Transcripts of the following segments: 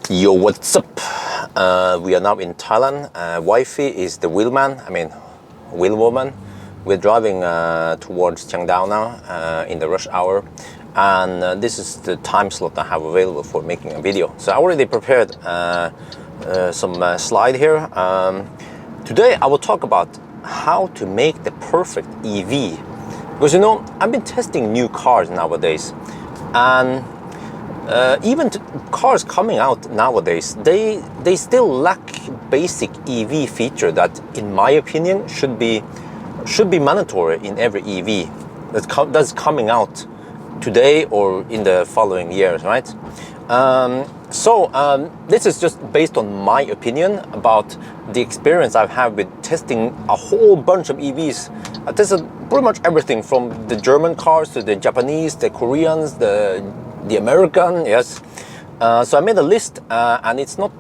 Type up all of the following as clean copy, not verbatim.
Yo, what's up? We are now in Thailand. Wifey is the wheelman, wheelwoman. We're driving towards Chiang Dao now in the rush hour. And this is the time slot I have available for making a video. So I already prepared some slide here. Today I will talk about how to make the perfect EV. Because you know, I've been testing new cars nowadays. And even cars coming out nowadays, they still lack basic EV feature that, in my opinion, should be mandatory in every EV that's coming out today or in the following years, right? This is just based on my opinion about the experience I've had with testing a whole bunch of EVs. I tested pretty much everything from the German cars to the Japanese, the Koreans, the American, yes. So I made a list, and it's not.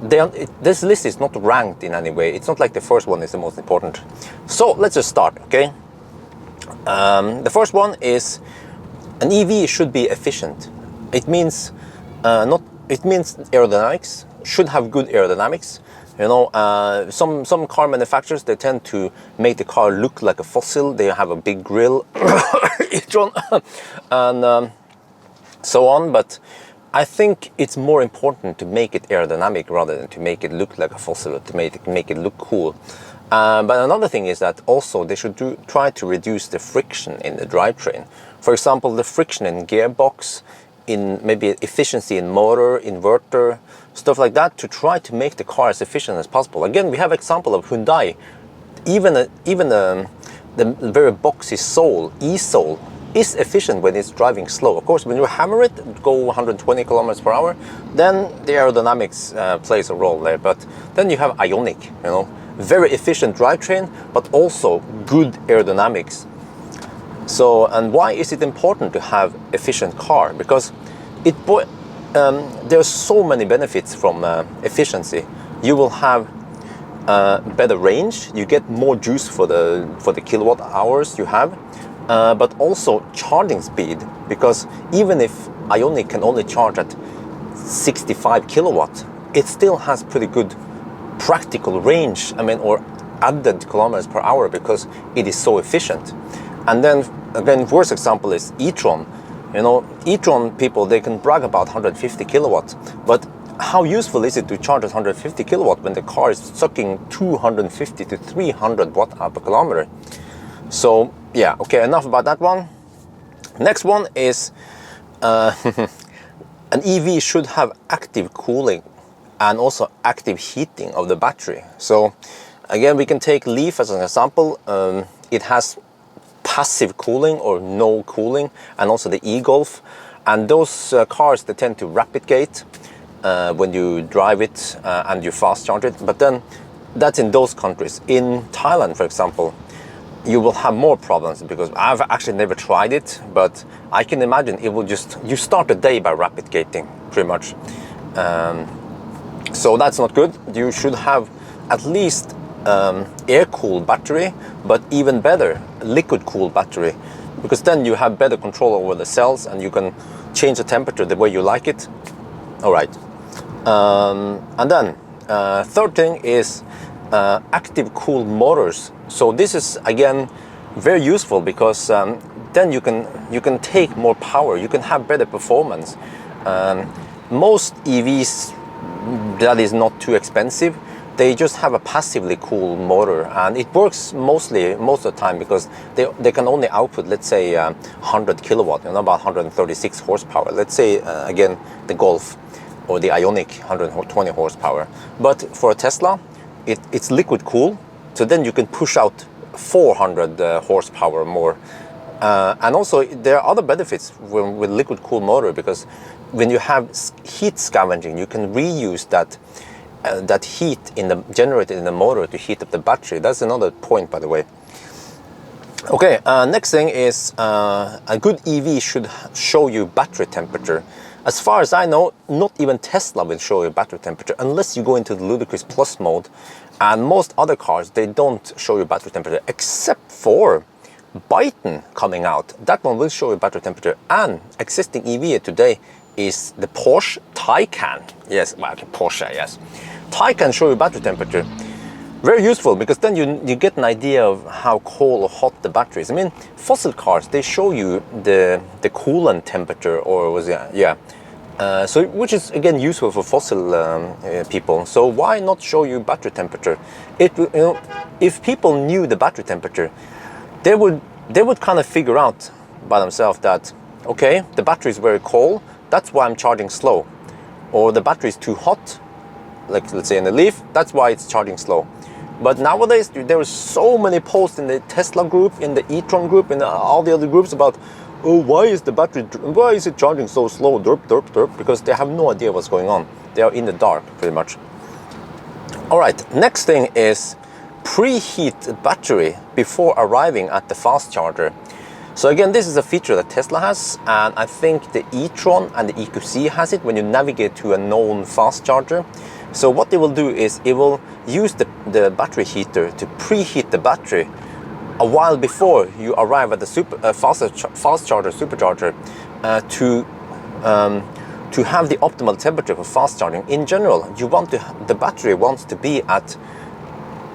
This list is not ranked in any way. It's not like the first one is the most important. So let's just start, okay? The first one is an EV should be efficient. It means aerodynamics, should have good aerodynamics. You know, some car manufacturers, they tend to make the car look like a fossil. They have a big grill, and so on. But I think it's more important to make it aerodynamic rather than to make it look like a fossil, or to make it look cool. But another thing is that also they should try to reduce the friction in the drivetrain. For example, the friction in gearbox, in maybe efficiency in motor, inverter, stuff like that, to try to make the car as efficient as possible. Again, we have example of Hyundai. Even the very boxy Soul, e-Soul, is efficient when it's driving slow. Of course, when you hammer it, go 120 kilometers per hour, then the aerodynamics plays a role there. But then you have Ioniq, you know, very efficient drivetrain, but also good aerodynamics. So, and why is it important to have efficient car? Because there's so many benefits from efficiency. You will have better range. You get more juice for the kilowatt hours you have, but also charging speed. Because even if Ioniq can only charge at 65 kilowatt, it still has pretty good practical range. Or added kilometers per hour because it is so efficient. And then again, worst example is e-tron. You know, e-tron people, they can brag about 150 kilowatts, but how useful is it to charge at 150 kilowatt when the car is sucking 250 to 300 watt-hour per kilometer? So yeah, okay, enough about that one. Next one is an EV should have active cooling and also active heating of the battery. So again, we can take Leaf as an example. It has passive cooling or no cooling, and also the e-Golf, and those cars, they tend to rapid gate when you drive it and you fast charge it. But then that's in those countries. In Thailand, for example, you will have more problems, because I've actually never tried it, but I can imagine it will you start the day by rapid gating pretty much. So that's not good. You should have at least air-cooled battery, but even better, liquid-cooled battery, because then you have better control over the cells and you can change the temperature the way you like it. All right. And then third thing is active cooled motors. So this is again very useful, because then you can take more power, you can have better performance. Most EVs that is not too expensive, they just have a passively cooled motor, and it works most of the time, because they can only output, let's say 100 kilowatt, about 136 horsepower. Let's say again the Golf or the Ioniq, 120 horsepower. But for a Tesla, it's liquid cool, so then you can push out 400 horsepower more. And also there are other benefits with liquid cooled motor, because when you have heat scavenging, you can reuse that heat generated in the motor to heat up the battery. That's another point, by the way. Okay, next thing is a good EV should show you battery temperature. As far as I know, not even Tesla will show you battery temperature unless you go into the Ludicrous Plus mode. And most other cars, they don't show you battery temperature, except for Byton coming out. That one will show you battery temperature, and existing EV today is the Porsche Taycan. Yes, well, okay, Porsche, yes. Taycan show you battery temperature. Very useful, because then you get an idea of how cold or hot the battery is. I mean, fossil cars, they show you the coolant temperature, or was it, yeah. So, which is again useful for fossil people. So why not show you battery temperature? If people knew the battery temperature, they would kind of figure out by themselves that, okay, the battery is very cold, that's why I'm charging slow. Or the battery is too hot, like let's say in the Leaf, that's why it's charging slow. But nowadays there are so many posts in the Tesla group, in the e-tron group, in all the other groups about, oh, why is it charging so slow, derp, derp, derp, because they have no idea what's going on. They are in the dark, pretty much. All right, next thing is preheat battery before arriving at the fast charger. So again, this is a feature that Tesla has, and I think the e-tron and the EQC has it when you navigate to a known fast charger. So what they will do is it will use the battery heater to preheat the battery a while before you arrive at the fast charger, supercharger, to have the optimal temperature for fast charging. In general, the battery wants to be at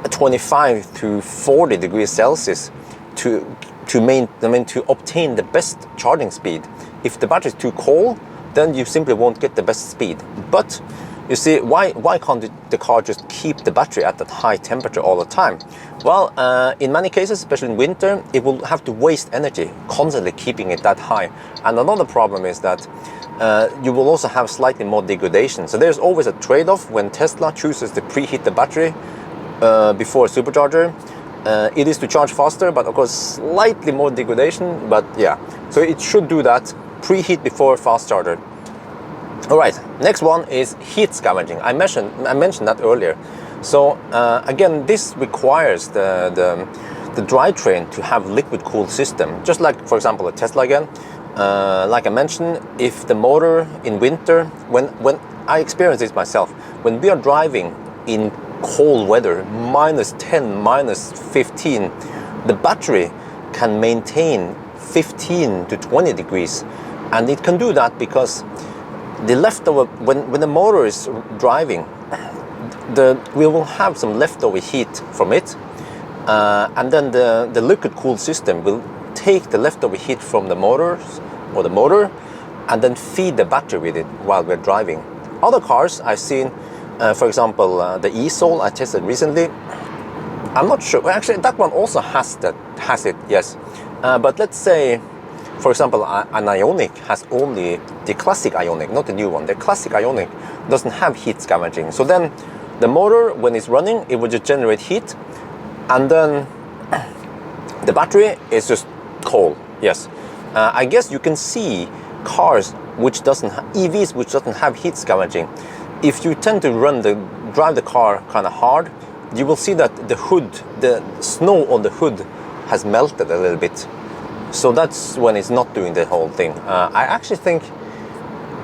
25 to 40 degrees Celsius to obtain the best charging speed. If the battery is too cold, then you simply won't get the best speed. But you see, why can't the car just keep the battery at that high temperature all the time? Well, in many cases, especially in winter, it will have to waste energy constantly keeping it that high. And another problem is that you will also have slightly more degradation. So there's always a trade-off when Tesla chooses to preheat the battery before a supercharger. It is to charge faster, but of course slightly more degradation, but yeah. So it should do that, preheat before fast charger. All right, next one is heat scavenging. I mentioned that earlier. So again, this requires the drivetrain to have liquid cooled system, just like, for example, a Tesla again. Like I mentioned, if the motor in winter, when I experience this myself, when we are driving in cold weather, -10, -15, the battery can maintain 15 to 20 degrees, and it can do that because the leftover, when the motor is driving, we will have some leftover heat from it, and then the liquid cooled system will take the leftover heat from the motors or the motor and then feed the battery with it while we're driving. Other cars I've seen, for example, the e-Soul I tested recently, I'm not sure, well, actually that one also has it, yes. But let's say, for example, an Ioniq has only the classic Ioniq, not the new one. The classic Ioniq doesn't have heat scavenging. So then the motor, when it's running, it will just generate heat, and then the battery is just cold, yes. I guess you can see cars which EVs which doesn't have heat scavenging. If you tend to drive the car kind of hard, you will see that the snow on the hood has melted a little bit. So that's when it's not doing the whole thing. I actually think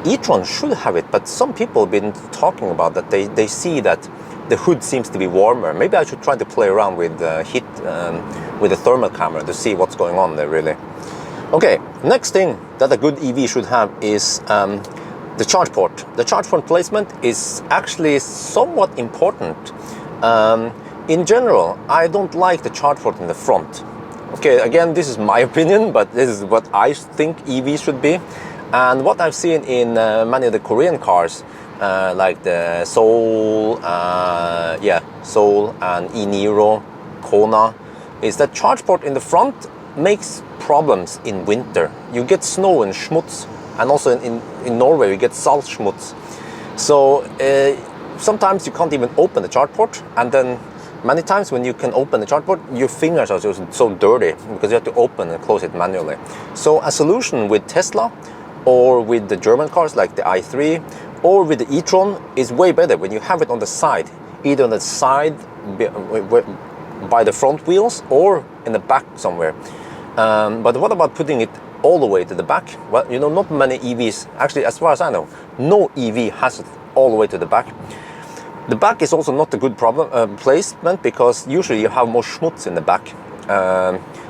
e-tron should have it, but some people have been talking about that they see that the hood seems to be warmer. Maybe I should try to play around with heat with a thermal camera to see what's going on there really. Okay, next thing that a good EV should have is the charge port. The charge port placement is actually somewhat important. In general, I don't like the charge port in the front. Okay, again, this is my opinion, but this is what I think EVs should be. And what I've seen in many of the Korean cars, like the Soul, Soul and e-Niro, Kona, is that charge port in the front makes problems in winter. You get snow and schmutz, and also in Norway you get salt schmutz. So sometimes you can't even open the charge port, and then many times when you can open the charge port, your fingers are just so dirty because you have to open and close it manually. So a solution with Tesla or with the German cars like the i3 or with the e-tron is way better when you have it on the side, either on the side by the front wheels or in the back somewhere. But what about putting it all the way to the back? Well, you know, not many EVs, actually as far as I know, no EV has it all the way to the back. The back is also not a good placement because usually you have more schmutz in the back.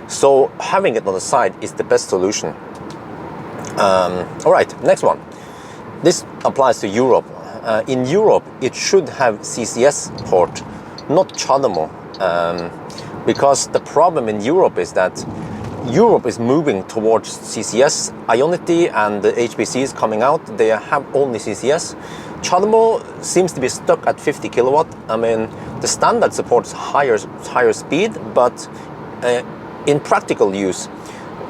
So having it on the side is the best solution. All right, next one. This applies to Europe. In Europe, it should have CCS port, not CHAdeMO, because the problem in Europe is that Europe is moving towards CCS. Ionity and the HPC is coming out. They have only CCS. CHAdeMO seems to be stuck at 50 kilowatt. I mean, the standard supports higher speed, but in practical use,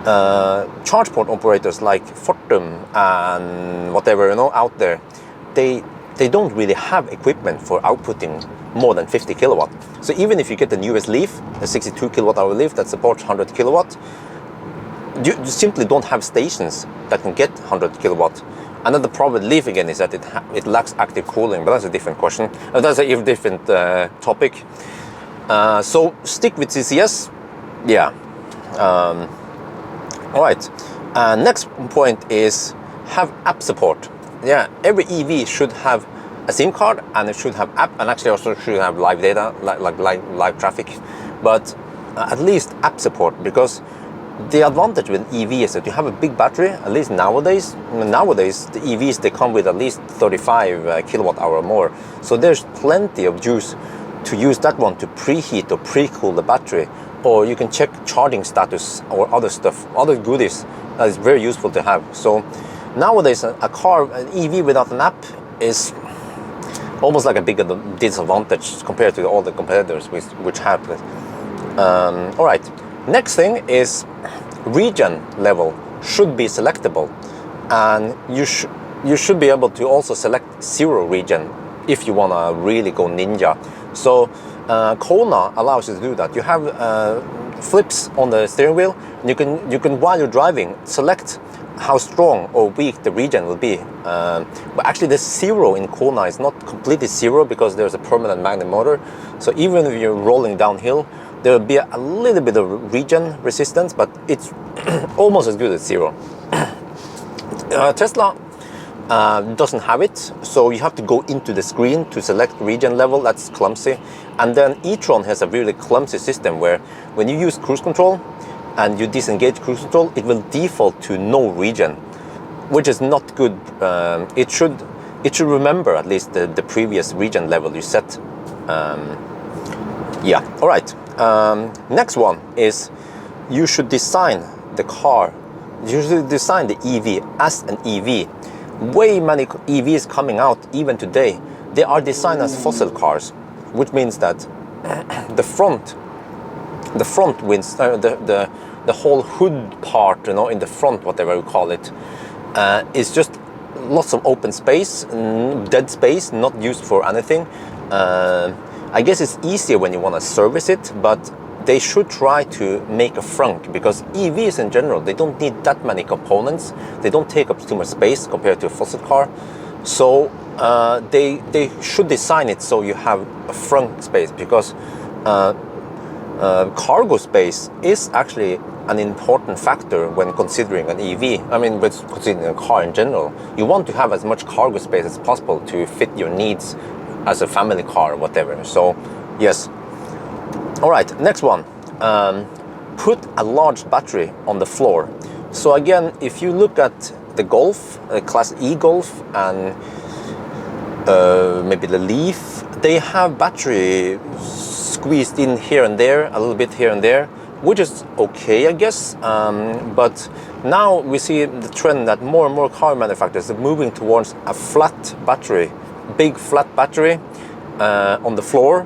charge port operators like Fortum and whatever, you know, out there, they don't really have equipment for outputting more than 50 kilowatt. So even if you get the newest Leaf, a 62 kilowatt hour Leaf that supports 100 kilowatt, you simply don't have stations that can get 100 kilowatt. Another problem with Leaf again is that it lacks active cooling, but that's a different question. That's a different topic. So stick with CCS, yeah. All right. Next point is have app support. Yeah, every EV should have a SIM card and it should have app, and actually also should have live data, like live traffic, but at least app support, because the advantage with EV is that you have a big battery. At least nowadays the EVs, they come with at least 35 kilowatt hour or more. So there's plenty of juice to use that one to preheat or pre-cool the battery, or you can check charging status or other stuff, other goodies that is very useful to have. So nowadays an EV without an app is almost like a bigger disadvantage compared to all the competitors which have it. All right. Next thing is regen level should be selectable, and you should be able to also select 0 regen if you want to really go ninja. So Kona allows you to do that. You have flips on the steering wheel, and you can while you're driving select how strong or weak the regen will be. But actually the 0 in Kona is not completely 0 because there's a permanent magnet motor. So even if you're rolling downhill, there will be a little bit of regen resistance, but it's almost as good as 0. Tesla doesn't have it, so you have to go into the screen to select regen level. That's clumsy. And then e-tron has a really clumsy system where when you use cruise control and you disengage cruise control, it will default to no regen, which is not good. It should remember at least the previous regen level you set. Yeah, all right. Next one is you should design the car. You should design the EV as an EV. Way many EVs coming out even today, they are designed as fossil cars, which means that the front winds, the whole hood part, you know, in the front, whatever you call it, is just lots of open space, dead space, not used for anything. I guess it's easier when you want to service it, but they should try to make a frunk, because EVs in general, they don't need that many components. They don't take up too much space compared to a fossil car. So they should design it so you have a frunk space, because cargo space is actually an important factor when considering an EV. I mean, with considering a car in general, you want to have as much cargo space as possible to fit your needs as a family car or whatever. So yes. All right, next one. Put a large battery on the floor. So again, if you look at the Golf, Class E Golf, and maybe the Leaf, they have battery squeezed in here and there, a little bit here and there, which is okay, I guess. But now we see the trend that more and more car manufacturers are moving towards a flat battery, big flat battery on the floor.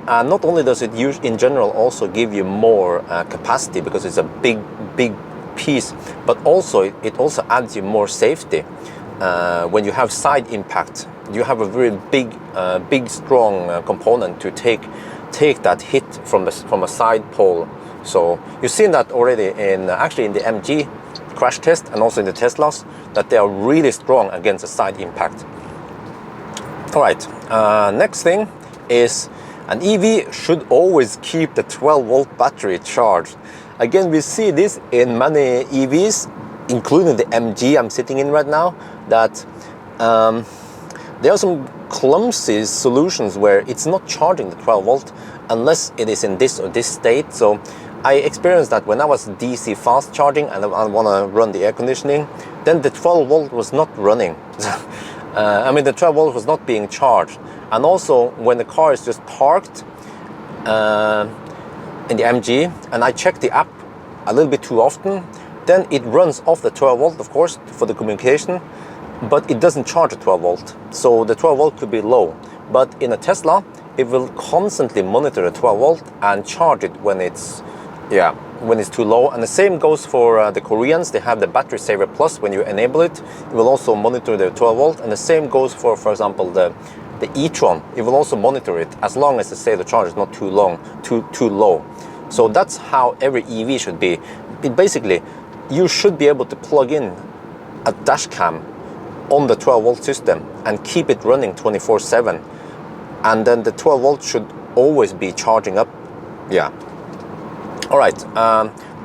And not only does it in general also give you more capacity because it's a big piece, but also it also adds you more safety. When you have side impact, you have a very big strong component to take that hit from a side pole. So you've seen that already in actually in the MG crash test and also in the Teslas, that they are really strong against a side impact. All right, next thing is an EV should always keep the 12-volt battery charged. Again, we see this in many EVs, including the MG I'm sitting in right now, that there are some clumsy solutions where it's not charging the 12-volt unless it is in this or this state. So I experienced that when I was DC fast charging and I want to run the air conditioning, then the 12-volt was not running. I mean, the 12 volt was not being charged. And also, when the car is just parked in the MG, and I check the app a little bit too often, then it runs off the 12 volt, of course, for the communication, but it doesn't charge at 12 volt. So the 12 volt could be low. But in a Tesla, it will constantly monitor the 12 volt and charge it when it's too low. And the same goes for the Koreans. They have the battery saver plus. When you enable it, it will also monitor the 12 volt. And the same goes for example, the e-tron. It will also monitor it as long as they say the charge is not too low. So that's how every EV should be. It basically, you should be able to plug in a dash cam on the 12 volt system and keep it running 24/7. And then the 12 volt should always be charging up. Yeah. All right.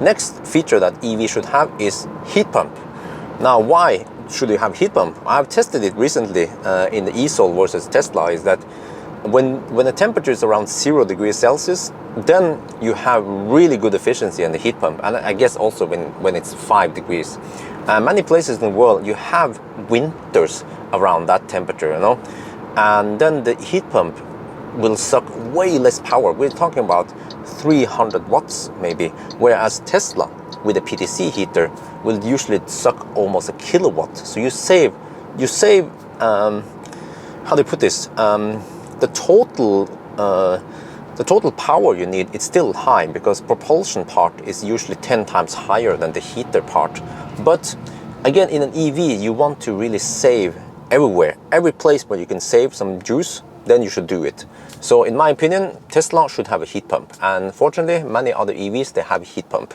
Next feature that EV should have is heat pump. Now, why should you have heat pump? I've tested it recently in the e-Soul versus Tesla. Is that when the temperature is around 0 degrees Celsius, then you have really good efficiency in the heat pump. And I guess also when it's 5 degrees. Many places in the world you have winters around that temperature, you know. And then the heat pump will suck way less power. We're talking about 300 watts maybe, whereas Tesla with a PTC heater will usually suck almost a kilowatt. So you save how do you put this? The total power you need, it's still high because propulsion part is usually 10 times higher than the heater part. But again, in an EV, you want to really save everywhere. Every place where you can save some juice, then you should do it. So in my opinion, Tesla should have a heat pump. And fortunately, many other EVs, they have a heat pump.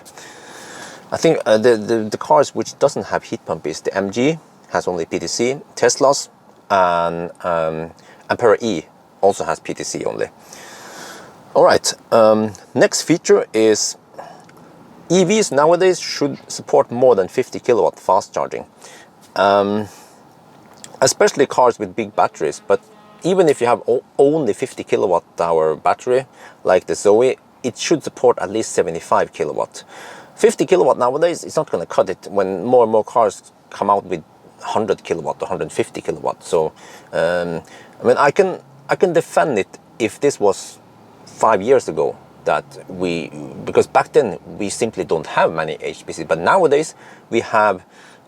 I think the cars which doesn't have heat pump is the MG, has only PTC, Teslas, and Preheat also has PTC only. All right, next feature is EVs nowadays should support more than 50 kilowatt fast charging. Especially cars with big batteries, but even if you have only 50 kilowatt hour battery, like the Zoe, it should support at least 75 kilowatt. 50 kilowatt nowadays, it's not going to cut it when more and more cars come out with 100 kilowatt or 150 kilowatt. So, I mean, I can defend it if this was 5 years ago, because back then we simply don't have many HPC, but nowadays we have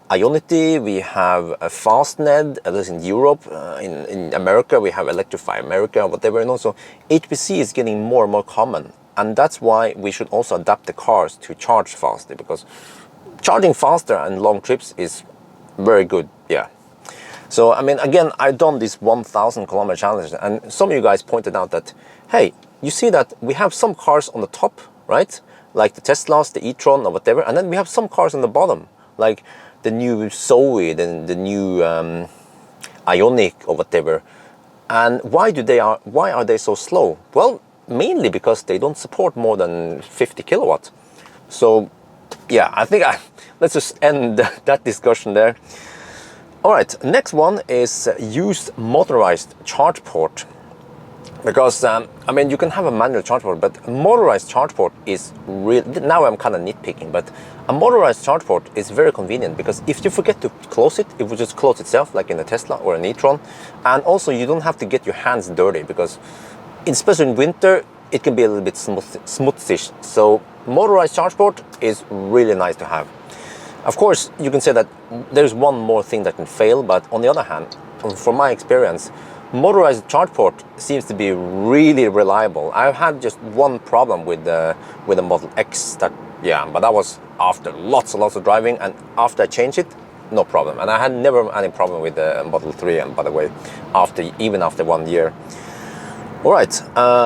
Ionity, we have a FastNed, at least in Europe, in America we have Electrify America, whatever, and also HPC is getting more and more common, and that's why we should also adapt the cars to charge faster, because charging faster and long trips is very good, yeah. So, I mean, again, I've done this 1,000 kilometer challenge, and some of you guys pointed out that, hey, you see that we have some cars on the top, right? Like the Teslas, the e-tron or whatever, and then we have some cars on the bottom, like the new Zoe, the new Ioniq or whatever. And why are they so slow? Well, mainly because they don't support more than 50 kilowatt. So, yeah, I think let's just end that discussion there. All right, next one is used motorized charge port. Because, I mean, you can have a manual charge port, but a motorized charge port is real. Now I'm kind of nitpicking, but a motorized charge port is very convenient because if you forget to close it, it will just close itself, like in a Tesla or an e-tron. And also, you don't have to get your hands dirty because, especially in winter, it can be a little bit smoothish. So, motorized charge port is really nice to have. Of course, you can say that there's one more thing that can fail, but on the other hand, from my experience, motorized charge port seems to be really reliable. I've had just one problem with the Model X, but that was after lots and lots of driving, and after I changed it, no problem. And I had never any problem with the Model 3, and by the way, even after 1 year. All right,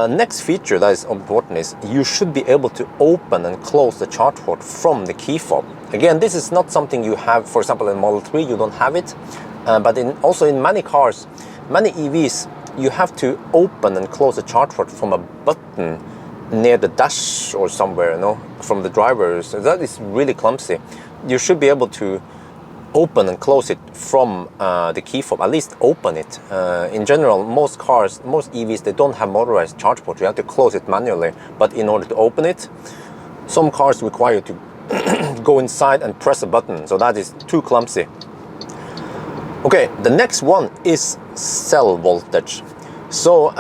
next feature that is important is you should be able to open and close the charge port from the key fob. Again, this is not something you have, for example, in Model 3, you don't have it, but also in many cars, many EVs, you have to open and close the charge port from a button near the dash or somewhere, you know, from the driver. So that is really clumsy. You should be able to open and close it from the key fob, at least open it. In general, most cars, most EVs, they don't have motorized charge port. You have to close it manually, but in order to open it, some cars require you to go inside and press a button, so that is too clumsy. Okay, the next one is cell voltage. So,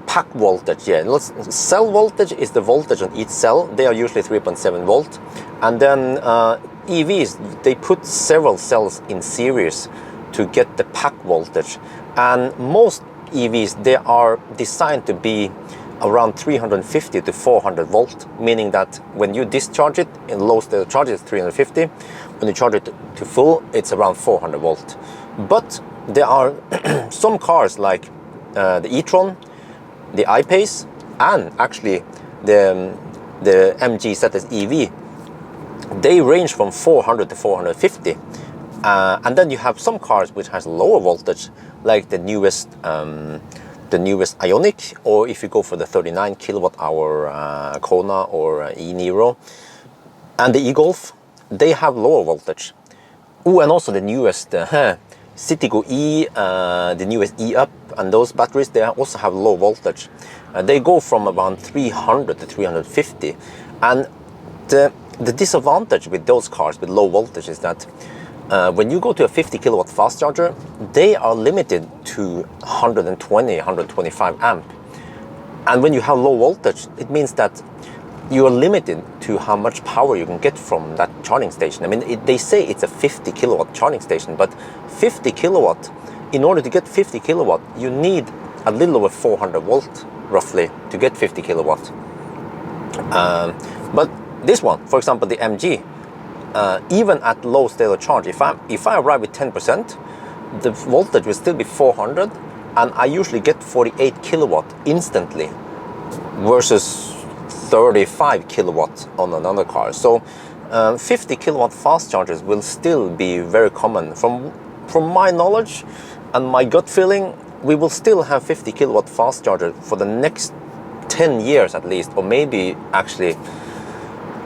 pack voltage, yeah. Cell voltage is the voltage on each cell. They are usually 3.7 volt. And then EVs, they put several cells in series to get the pack voltage. And most EVs, they are designed to be around 350 to 400 volt, meaning that when you discharge it in low state of charge, it's 350. When you charge it to full, it's around 400 volt. But there are some cars like the e-tron, the I-Pace, and actually the MG ZS EV, they range from 400 to 450. And then you have some cars which has lower voltage, like the newest Ioniq, or if you go for the 39 kilowatt hour Kona or e-Niro, and the e-Golf, they have lower voltage. Oh, and also the newest Citigo E, the newest E-Up, and those batteries, they also have low voltage. They go from around 300 to 350. And the disadvantage with those cars with low voltage is that when you go to a 50 kilowatt fast charger, they are limited to 120, 125 amp. And when you have low voltage, it means that you are limited to how much power you can get from that charging station. I mean, they say it's a 50 kilowatt charging station, but 50 kilowatt, in order to get 50 kilowatt, you need a little over 400 volt, roughly, to get 50 kilowatt. But this one, for example, the MG, even at low state of charge, if I arrive with 10%, the voltage will still be 400, and I usually get 48 kilowatt instantly, versus 35 kilowatt on another car. So 50 kilowatt fast chargers will still be very common. From my knowledge and my gut feeling, we will still have 50 kilowatt fast charger for the next 10 years at least, or maybe actually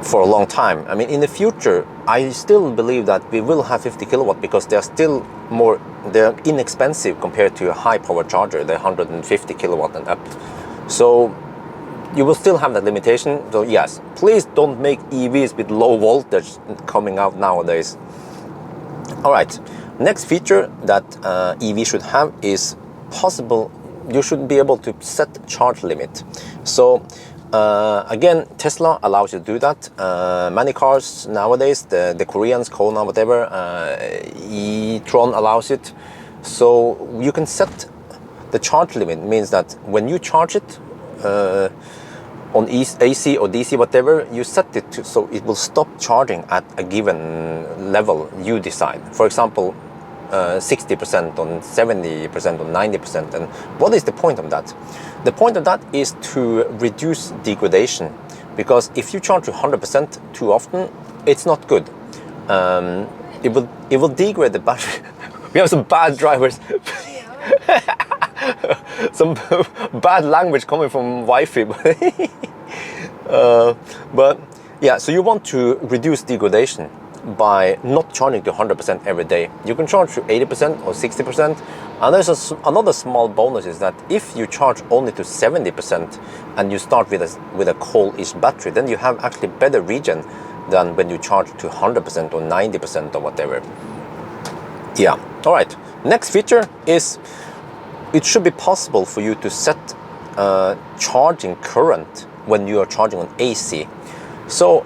for a long time. I mean, in the future, I still believe that we will have 50 kilowatt because they're inexpensive compared to a high power charger, the 150 kilowatt and up. So you will still have that limitation. So yes, please don't make EVs with low voltage coming out nowadays. All right, next feature that EV should have is possible. You should be able to set charge limit. So again, Tesla allows you to do that. Many cars nowadays, the Koreans, Kona, whatever, e-tron allows it. So you can set the charge limit. Means that when you charge it on AC or DC, whatever, you set it to, so it will stop charging at a given level you decide. For example, 60% on 70% on 90%. And what is the point of that? The point of that is to reduce degradation, because if you charge to 100% too often, it's not good. It will degrade the battery. We have some bad drivers. Some bad language coming from Wi-Fi. But yeah, so you want to reduce degradation by not charging to 100% every day. You can charge to 80% or 60%. And there's another small bonus is that if you charge only to 70% and you start with a coal-ish battery, then you have actually better regen than when you charge to 100% or 90% or whatever. Yeah, all right. Next feature is it should be possible for you to set charging current when you are charging on AC. So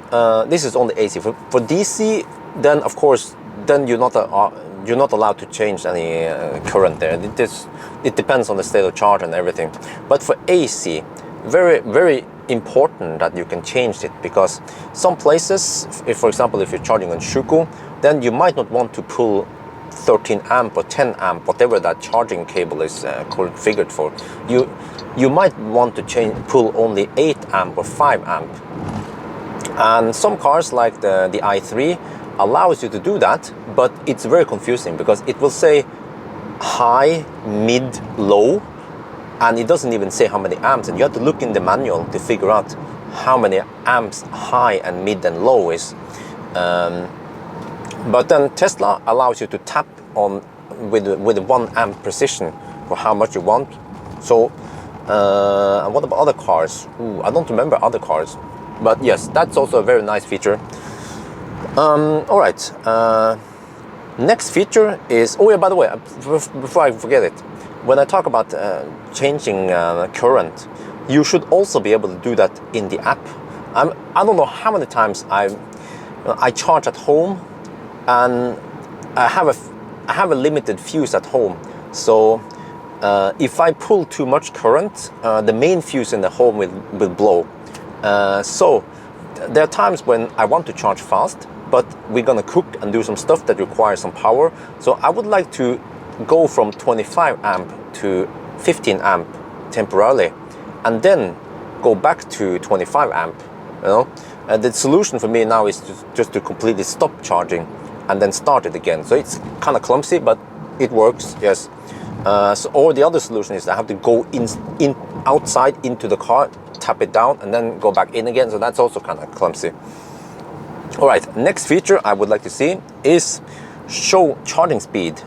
this is only AC. For DC, then of course, then you're not allowed to change any current there. It depends on the state of charge and everything. But for AC, very, very important that you can change it, because some places, for example, if you're charging on Shuko, then you might not want to pull 13 amp or 10 amp, whatever that charging cable is configured for. You might want to pull only 8 amp or 5 amp. And some cars like the i3 allows you to do that, but it's very confusing because it will say high, mid, low, and it doesn't even say how many amps, and you have to look in the manual to figure out how many amps high and mid and low is. But then Tesla allows you to tap on with 1 amp precision for how much you want. So and what about other cars? I don't remember other cars, but yes, that's also a very nice feature. All right, Next feature is, oh yeah, by the way, before I forget it, when I talk about changing current, you should also be able to do that in the app. I don't know how many times I charge at home, and I have a limited fuse at home. So if I pull too much current, the main fuse in the home will blow. So there are times when I want to charge fast, but we're gonna cook and do some stuff that requires some power. So I would like to go from 25 amp to 15 amp temporarily, and then go back to 25 amp. You know, the solution for me now is just to completely stop charging and then start it again. So it's kind of clumsy, but it works. Yes. Or the other solution is I have to go in outside into the car, tap it down, and then go back in again. So that's also kind of clumsy. All right, next feature I would like to see is show charging speed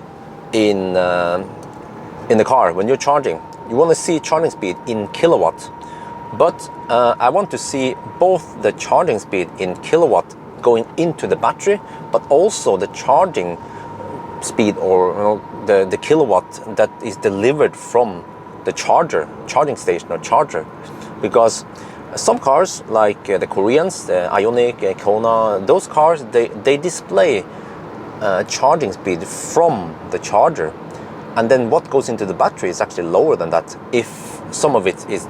in the car when you're charging. You want to see charging speed in kilowatt, but I want to see both the charging speed in kilowatt going into the battery, but also the charging speed, or the kilowatt that is delivered from the charging station or charger. Because some cars, like the Koreans, the Ioniq, Kona, those cars, they display charging speed from the charger, and then what goes into the battery is actually lower than that if some of it is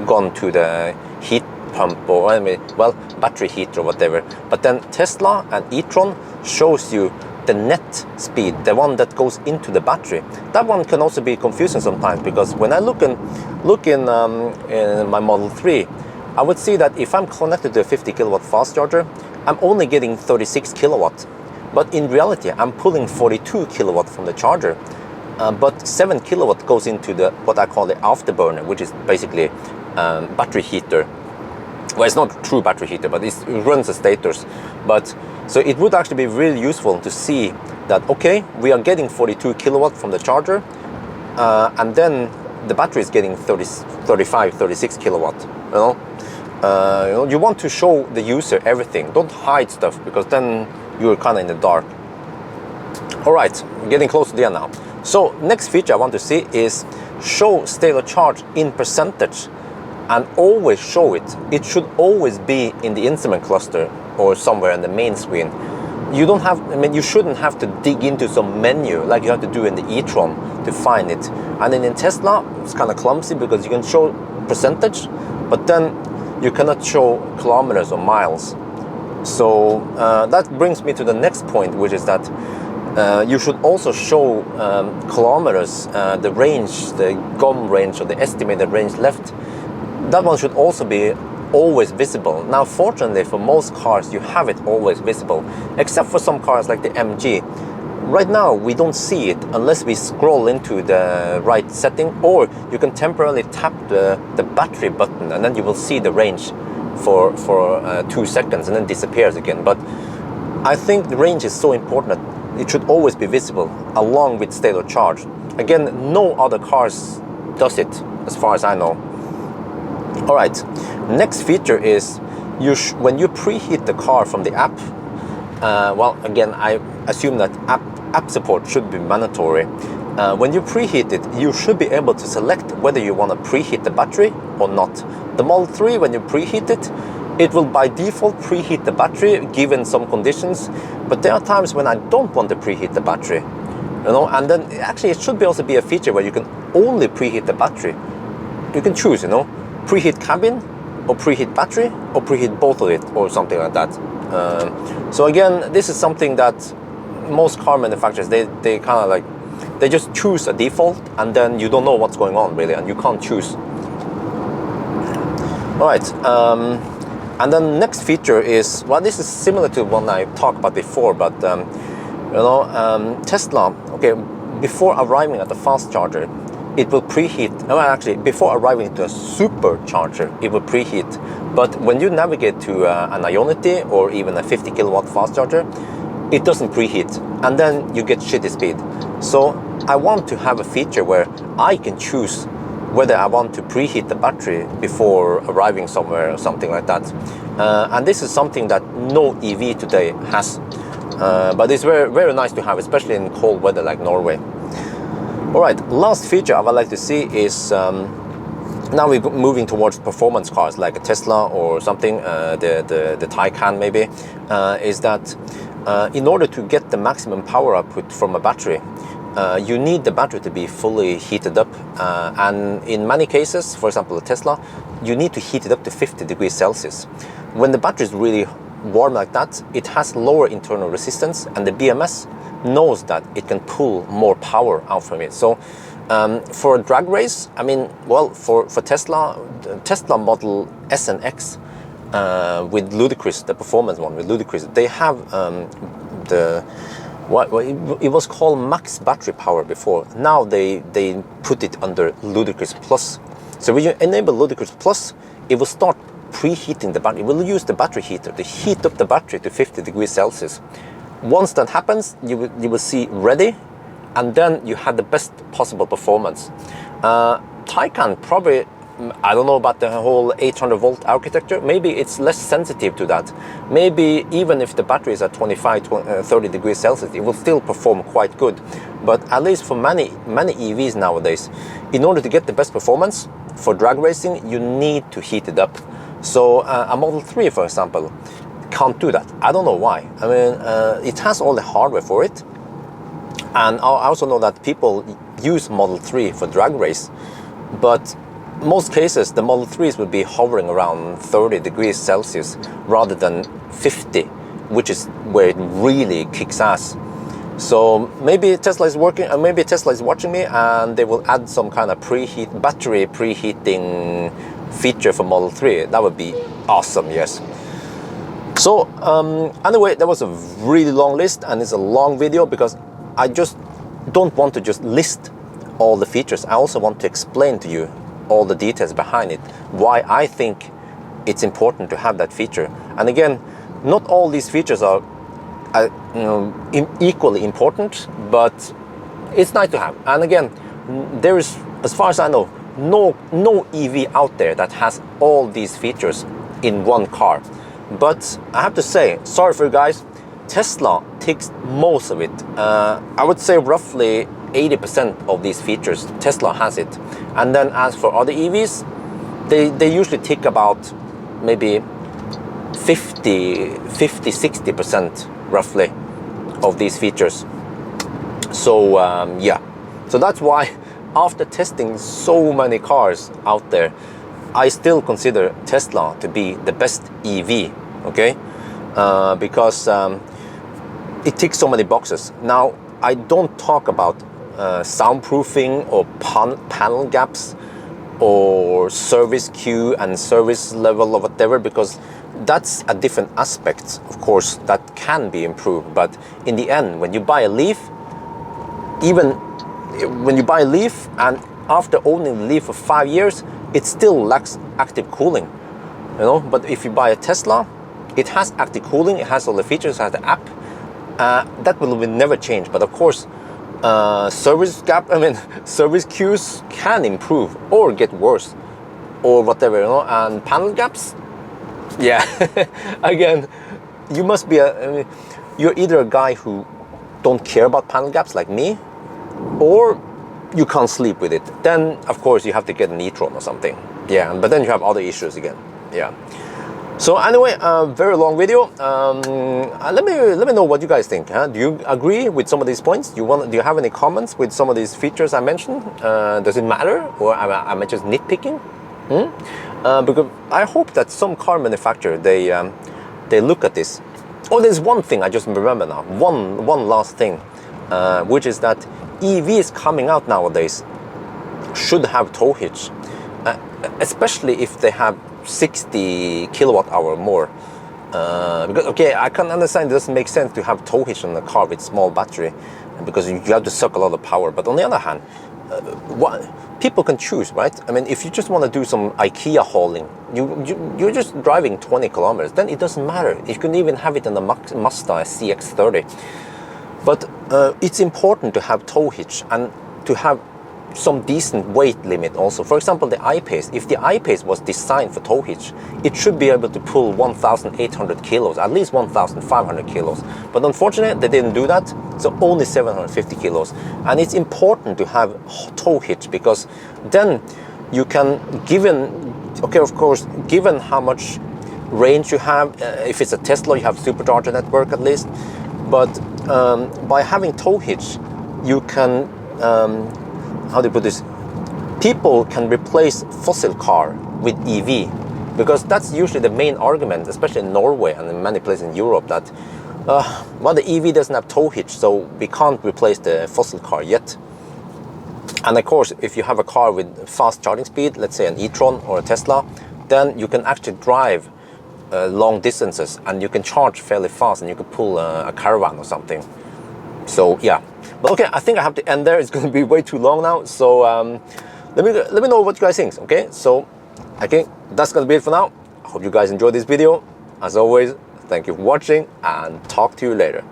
gone to the heat pump, or well, battery heat or whatever. But then Tesla and e-tron shows you the net speed, the one that goes into the battery. That one can also be confusing sometimes, because when I look in my Model 3, I would see that if I'm connected to a 50 kilowatt fast charger, I'm only getting 36 kilowatt. But in reality, I'm pulling 42 kilowatt from the charger. But 7 kilowatt goes into what I call the afterburner, which is basically battery heater. Well, it's not a true battery heater, but it runs the stators. But so it would actually be really useful to see that, okay, we are getting 42 kilowatt from the charger, and then the battery is getting 35, 36 kilowatt. You want to show the user everything. Don't hide stuff, because then you're kind of in the dark. All right, we're getting close to the end now. So next feature I want to see is show state of charge in percentage, and always show it. It should always be in the instrument cluster or somewhere in the main screen. You don't have, you shouldn't have to dig into some menu like you have to do in the e-tron to find it. And then in Tesla, it's kind of clumsy, because you can show percentage, but then you cannot show kilometers or miles. So that brings me to the next point, which is that you should also show kilometers, the range, the GOM range, or the estimated range left. That one should also be always visible. Now, fortunately for most cars, you have it always visible, except for some cars like the MG. Right now, we don't see it unless we scroll into the right setting, or you can temporarily tap the battery button, and then you will see the range for 2 seconds, and then disappears again. But I think the range is so important that it should always be visible along with state of charge. Again, no other cars does it, as far as I know. All right, next feature is when you preheat the car from the app. Well, again, I assume that app support should be mandatory. When you preheat it, you should be able to select whether you want to preheat the battery or not. The Model 3, when you preheat it, it will by default preheat the battery given some conditions. But there are times when I don't want to preheat the battery, and then actually it should also be a feature where you can only preheat the battery. You can choose, preheat cabin, or preheat battery, or preheat both of it, or something like that. So again, this is something that most car manufacturers, they kind of like, they just choose a default, and then you don't know what's going on really, and you can't choose. All right, and then next feature is, well, this is similar to one I talked about before, but Tesla, okay, before arriving at the fast charger, it will preheat. Well, actually, before arriving to a supercharger, it will preheat. But when you navigate to an Ionity or even a 50 kilowatt fast charger, it doesn't preheat, and then you get shitty speed. So I want to have a feature where I can choose whether I want to preheat the battery before arriving somewhere or something like that. And this is something that no EV today has. But it's very, very nice to have, especially in cold weather like Norway. All right, last feature I would like to see is, now we're moving towards performance cars like a Tesla or something, the Taycan maybe, is that in order to get the maximum power output from a battery, you need the battery to be fully heated up, and in many cases, for example a Tesla, you need to heat it up to 50 degrees Celsius. When the battery is really warm like that, it has lower internal resistance, and the BMS knows that it can pull more power out from it. So for a drag race, I mean, well, for Tesla Model S and X with Ludicrous, the performance one with Ludicrous, they have it was called max battery power before. Now they put it under Ludicrous Plus. So when you enable Ludicrous Plus, it will start preheating the battery. It will use the battery heater to heat up the battery to 50 degrees Celsius. Once that happens, you will see ready, and then you have the best possible performance. Taycan probably, I don't know about the whole 800 volt architecture, maybe it's less sensitive to that. Maybe even if the battery is at 30 degrees Celsius, it will still perform quite good. But at least for many EVs nowadays, in order to get the best performance for drag racing, you need to heat it up. So a Model 3, for example, can't do that. I don't know why. I mean, it has all the hardware for it. And I also know that people use Model 3 for drag race, but most cases the Model 3s will be hovering around 30 degrees Celsius rather than 50, which is where it really kicks ass. So maybe Tesla is working, and maybe Tesla is watching me, and they will add some kind of battery preheating feature for Model 3. That would be awesome, yes. So anyway, that was a really long list, and it's a long video because I just don't want to just list all the features. I also want to explain to you all the details behind it, why I think it's important to have that feature. And again, not all these features are equally important, but it's nice to have. And again, there is, as far as I know, no EV out there that has all these features in one car. But I have to say, sorry for you guys, Tesla takes most of it. I would say roughly 80% of these features, Tesla has it. And then as for other EVs, they usually take about maybe 50-60% roughly of these features. So yeah, so that's why after testing so many cars out there, I still consider Tesla to be the best EV, okay? Because it ticks so many boxes. Now, I don't talk about soundproofing or panel gaps or service queue and service level or whatever, because that's a different aspect, of course, that can be improved. But in the end, when you buy a Leaf, even when you buy a Leaf and after owning the Leaf for 5 years, it still lacks active cooling, you know. But if you buy a Tesla, it has active cooling, it has all the features, it has the app. That will never change. But of course, service queues can improve or get worse or whatever, you know. And panel gaps, yeah. Again, you must be you're either a guy who don't care about panel gaps like me, or you can't sleep with it. Then of course you have to get an e-tron or something. Yeah, but then you have other issues again. Yeah. So anyway, very long video. Let me know what you guys think. Huh? Do you agree with some of these points? Do you have any comments with some of these features I mentioned? Does it matter, or am I just nitpicking? Because I hope that some car manufacturer they look at this. Oh, there's one thing I just remember now. One last thing, which is that EVs coming out nowadays should have tow hitch, especially if they have 60 kilowatt hour more. Because okay, I can understand it doesn't make sense to have tow hitch on a car with small battery, because you have to suck a lot of power. But on the other hand, people can choose, right? I mean, if you just want to do some IKEA hauling, you're just driving 20 kilometers, then it doesn't matter. You can even have it in the Mazda CX-30. But it's important to have tow hitch and to have some decent weight limit also. For example, the I-Pace. If the I-Pace was designed for tow hitch, it should be able to pull 1,800 kilos, at least 1,500 kilos. But unfortunately, they didn't do that, so only 750 kilos. And it's important to have tow hitch, because then you can, of course, given how much range you have, if it's a Tesla, you have supercharger network at least. But by having tow hitch, you can, how do you put this? People can replace fossil car with EV, because that's usually the main argument, especially in Norway and in many places in Europe, that well, the EV doesn't have tow hitch, so we can't replace the fossil car yet. And of course, if you have a car with fast charging speed, let's say an e-tron or a Tesla, then you can actually drive long distances and you can charge fairly fast, and you can pull a caravan or something. So yeah, but okay, I think I have to end there. It's going to be way too long now. So let me know what you guys think. Okay, so I think that's going to be it for now. I hope you guys enjoyed this video. As always, thank you for watching, and talk to you later.